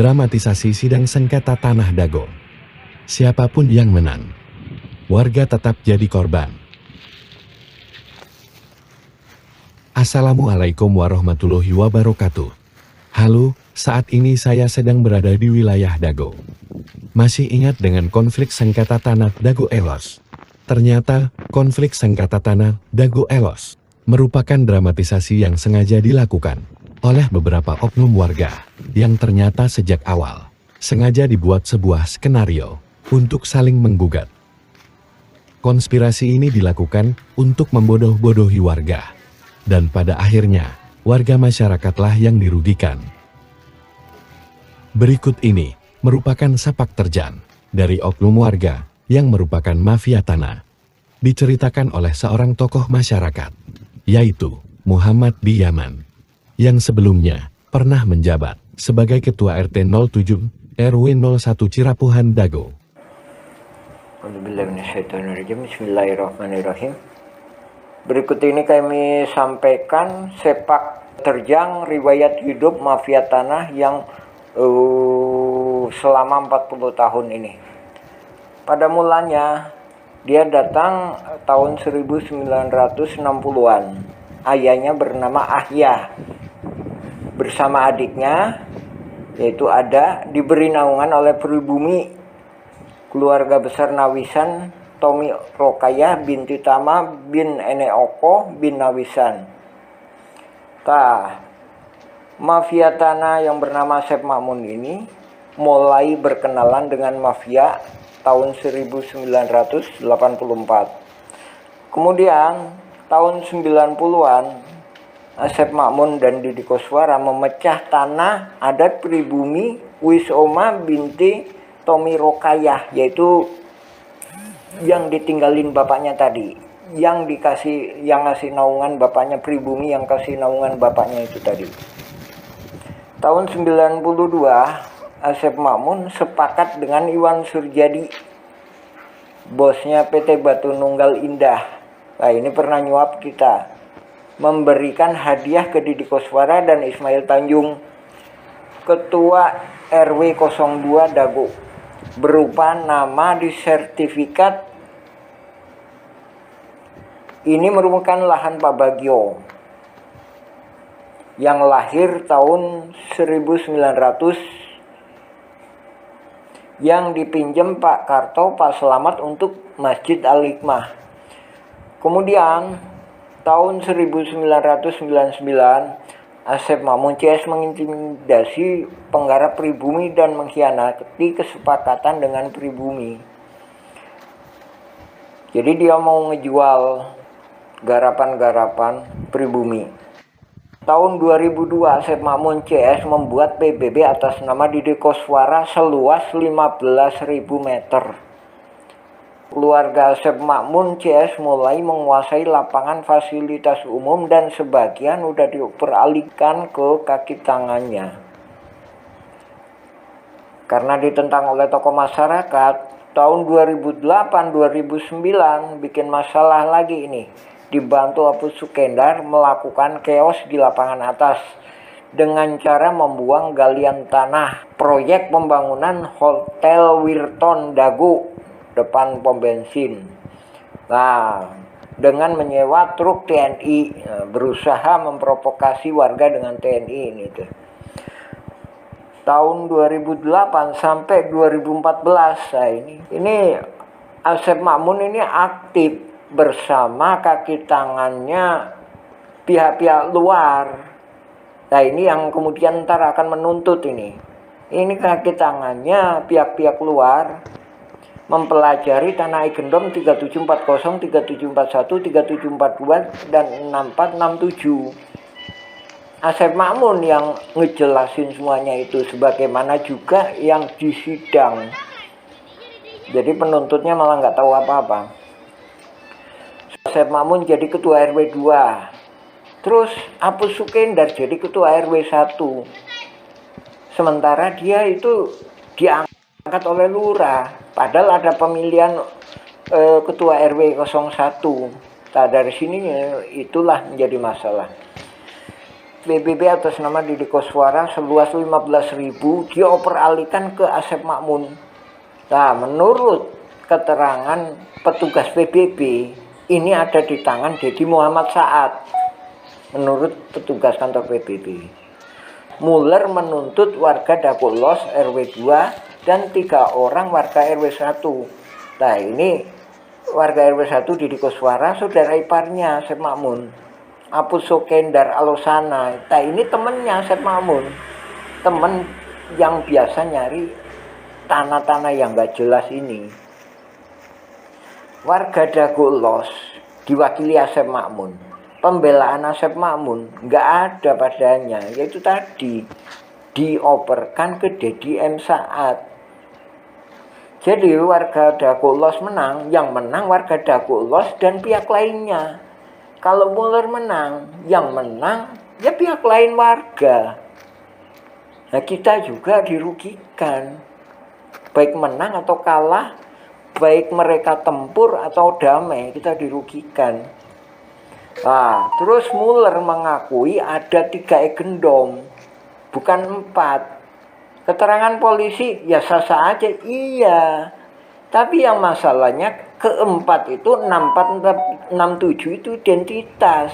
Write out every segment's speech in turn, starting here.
Dramatisasi sidang sengketa tanah Dago. Siapapun yang menang, warga tetap jadi korban. Assalamualaikum warahmatullahi wabarakatuh. Halo, saat ini saya sedang berada di wilayah Dago. Masih ingat dengan konflik sengketa tanah Dago Elos? Ternyata, konflik sengketa tanah Dago Elos merupakan dramatisasi yang sengaja dilakukan oleh beberapa oknum warga yang ternyata sejak awal sengaja dibuat sebuah skenario untuk saling menggugat. Konspirasi ini dilakukan untuk membodoh-bodohi warga, dan pada akhirnya warga masyarakatlah yang dirugikan. Berikut ini merupakan sepak terjang dari oknum warga yang merupakan mafia tanah. Diceritakan oleh seorang tokoh masyarakat, yaitu Muhammad Diyaman, yang sebelumnya pernah menjabat sebagai Ketua RT 07 RW 01 Cirapuhan Dago. Bismillahirrahmanirrahim. Berikut ini kami sampaikan sepak terjang riwayat hidup mafia tanah yang selama 40 tahun ini. Pada mulanya dia datang tahun 1960-an. Ayahnya bernama Ahya. Bersama adiknya, yaitu Ada, diberi naungan oleh pribumi keluarga besar Nawisan, Tomi Rokayah binti Tama bin Eneoko bin Nawisan. Mafia tanah yang bernama Asep Makmun ini mulai berkenalan dengan mafia tahun 1984. Kemudian tahun 90-an Asep Makmun dan Didi Koswara memecah tanah adat pribumi Wisoma binti Tomi Rokayah, yaitu yang ditinggalin bapaknya tadi, yang ngasih naungan bapaknya, pribumi yang kasih naungan bapaknya itu tadi. Tahun 92 Asep Makmun sepakat dengan Iwan Surjadi, bosnya PT Batu Nunggal Indah. Nah, ini pernah nyuap kita, memberikan hadiah ke Didi Koswara dan Ismail Tanjung, Ketua RW 02 Dago, berupa nama di sertifikat. Ini merupakan lahan Pak Bagio yang lahir tahun 1900, yang dipinjam Pak Karto, Pak Selamat untuk Masjid Al-Hikmah. Kemudian tahun 1999 Asep Makmun CS mengintimidasi penggarap pribumi dan mengkhianati kesepakatan dengan pribumi. Jadi dia mau ngejual garapan-garapan pribumi. Tahun 2002 Asep Makmun CS membuat PBB atas nama Didi Koswara seluas 15.000 meter. Keluarga Asep Makmun CS mulai menguasai lapangan fasilitas umum dan sebagian udah diperalihkan ke kaki tangannya. Karena ditentang oleh tokoh masyarakat, tahun 2008-2009 bikin masalah lagi ini. Dibantu Apu Sukendar melakukan chaos di lapangan atas dengan cara membuang galian tanah proyek pembangunan Hotel Wirton Dago depan pom bensin. Nah, dengan menyewa truk TNI, berusaha memprovokasi warga dengan TNI ini tuh. Tahun 2008 sampai 2014, nah ini Asep Makmun ini aktif bersama kaki tangannya pihak-pihak luar. Nah, ini yang kemudian ntar akan menuntut ini. Ini kaki tangannya pihak-pihak luar mempelajari tanah Igendom 3740, 3741, 3742, dan 6467. Asep Makmun yang ngejelasin semuanya itu, sebagaimana juga yang di sidang. Jadi penuntutnya malah nggak tahu apa-apa. Asep Makmun jadi ketua RW 2. Terus Apu Sukendar jadi ketua RW 1. Sementara dia itu diangkat oleh lurah. Padahal ada pemilihan ketua RW 01. Nah, dari sini itulah menjadi masalah. PBB atas nama Deddy Koswara seluas 15.000 dioperalihkan ke Asep Makmun. Nah, menurut keterangan petugas PBB, ini ada di tangan Deddy Muhammad Saad. Menurut petugas kantor PBB, Muller menuntut warga Dagolos RW 2 dan 3 orang warga RW 1. Nah, ini warga RW 1 Deddy Koswara, saudara iparnya Asep Makmun, Apus Sokendar Alosana. Nah, ini temennya Asep Makmun, temen yang biasa nyari tanah-tanah yang gak jelas ini. Warga Dagolos diwakili Asep Makmun. Pembelaan Asep Makmun nggak ada padanya, yaitu tadi dioperkan ke Deddy M. Saad. Jadi warga Dagolos menang, yang menang warga Dagolos dan pihak lainnya. Kalau Muller menang, yang menang ya pihak lain warga. Nah, kita juga dirugikan, baik menang atau kalah, baik mereka tempur atau damai, kita dirugikan. Nah, terus Muller mengakui ada 3 egendom, bukan 4. Keterangan polisi ya sah-sah aja, iya. Tapi yang masalahnya keempat itu 6467 itu identitas.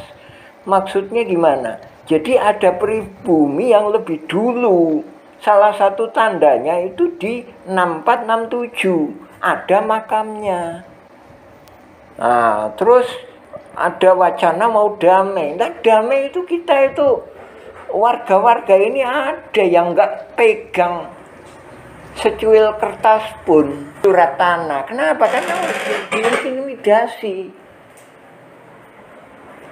Maksudnya gimana? Jadi ada pribumi yang lebih dulu. Salah satu tandanya itu di 6467 ada makamnya. Nah, terus ada wacana mau damai. Nah, damai itu kita itu warga-warga ini ada yang nggak pegang secuil kertas pun surat tanah. Kenapa? Karena diintimidasi.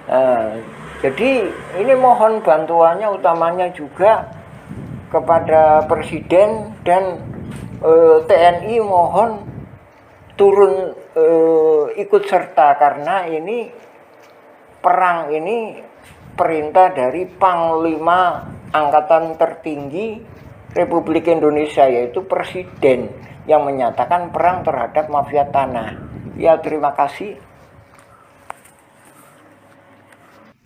Nah, jadi ini mohon bantuannya utamanya juga kepada Presiden dan TNI, mohon turun ikut serta, karena ini perang ini perintah dari Panglima Angkatan Tertinggi Republik Indonesia, yaitu Presiden, yang menyatakan perang terhadap mafia tanah. Ya, terima kasih.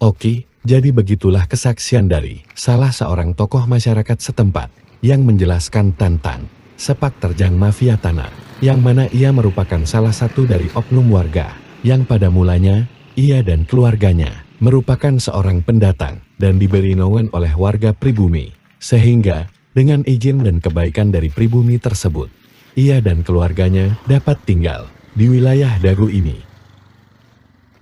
Oke, jadi begitulah kesaksian dari salah seorang tokoh masyarakat setempat yang menjelaskan tentang sepak terjang mafia tanah, yang mana ia merupakan salah satu dari oknum warga yang pada mulanya ia dan keluarganya merupakan seorang pendatang dan diberi naungan oleh warga pribumi, sehingga dengan izin dan kebaikan dari pribumi tersebut, ia dan keluarganya dapat tinggal di wilayah Dago ini.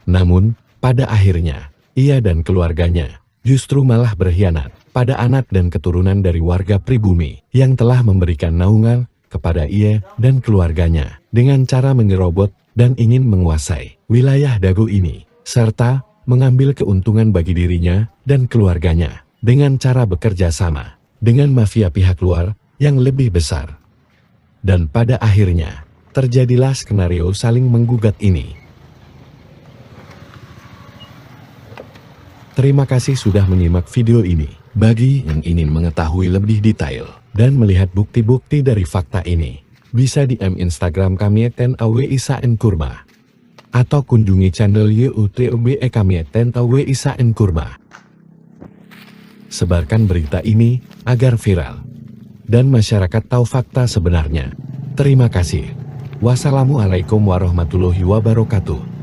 Namun, pada akhirnya, ia dan keluarganya justru malah berkhianat pada anak dan keturunan dari warga pribumi yang telah memberikan naungan kepada ia dan keluarganya dengan cara menyerobot dan ingin menguasai wilayah Dago ini, serta mengambil keuntungan bagi dirinya dan keluarganya dengan cara bekerja sama dengan mafia pihak luar yang lebih besar. Dan pada akhirnya, terjadilah skenario saling menggugat ini. Terima kasih sudah menyimak video ini. Bagi yang ingin mengetahui lebih detail dan melihat bukti-bukti dari fakta ini, bisa DM Instagram kami @awisaenkurma atau kunjungi channel YouTube kami @awisaenkurma. Sebarkan berita ini agar viral dan masyarakat tahu fakta sebenarnya. Terima kasih. Wassalamualaikum warahmatullahi wabarakatuh.